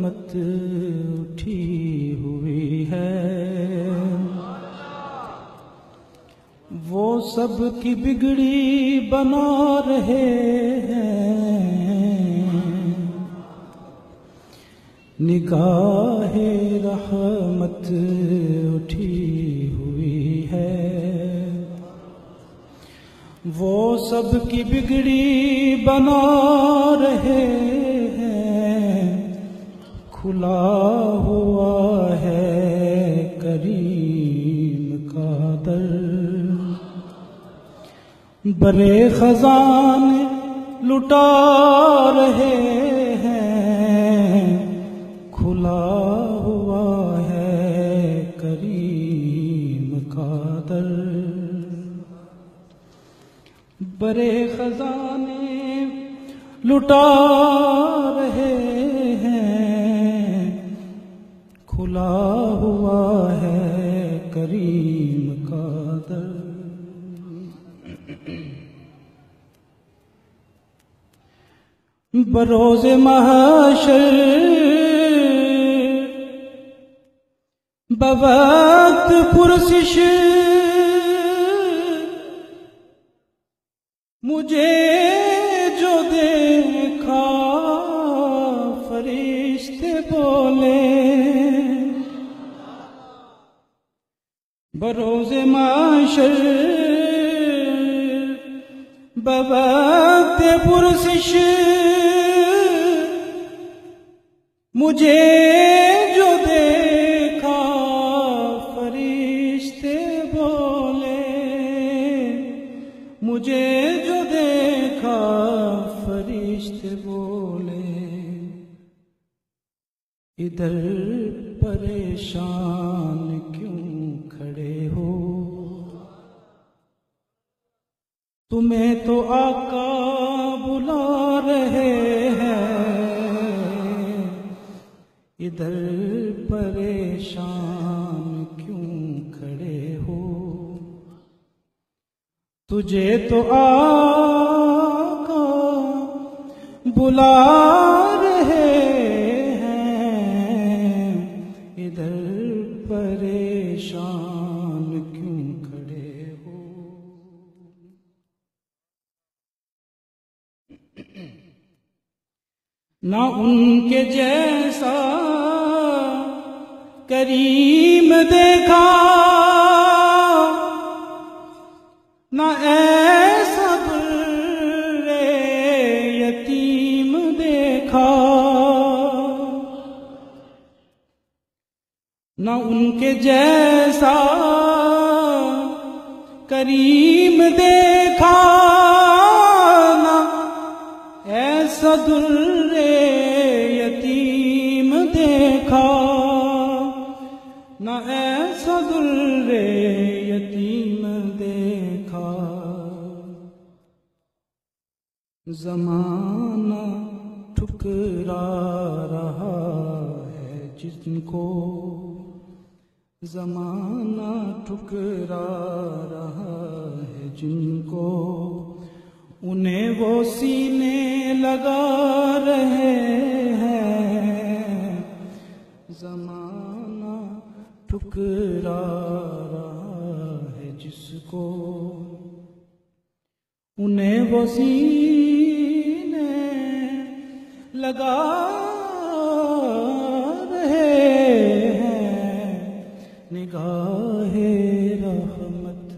रहमत उठी हुई है। वो सब की बिगड़ी बना रहे हैं, निगाहे रहमत उठी हुई है। वो सब की बिगड़ी बना रहे हैं, खुला हुआ है करीम का दर। बड़े खजाने लुटा रहे हैं, खुला हुआ है करीम का दर। बड़े खजाने लुटा रहे हैं, खुला हुआ है करीम का दर। बरोज़े महशर बवक्त पुरसिश मुझे जो देखा फरिश्ते बोले। बरोज़े महशर बवक्त पुरसिश मुझे जो देखा फरिश्ते बोले। मुझे जो देखा फरिश्ते बोले। इधर परेशान क्यों खड़े हो, तुम्हें तो आका बुला रहे हैं। इधर परेशान क्यों खड़े हो, तुझे तो आका बुला रहे हैं। इधर परेशान क्यों खड़े हो। ना उनके जैसा करीम देखा, ना ऐसा बुर्रे यतीम देखा। ना उनके जैसा करीम देखा, ना ऐसा दुर्रे यतीम देखा। ना ऐसा दुर्रे यतीम देखा। ज़माना ठुकरा रहा है जिनको, ज़माना ठुकरा रहा है जिनको, उन्हें वो सीने लगा रहे हैं। ज़माना ठुकरा रहा है जिसको, उन्हें वो सीने लगा रहे हैं। निगाहे रहमत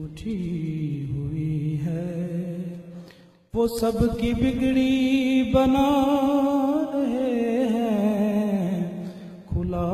उठी हुई है। वो सब की बिगड़ी बना रहे हैं, खुला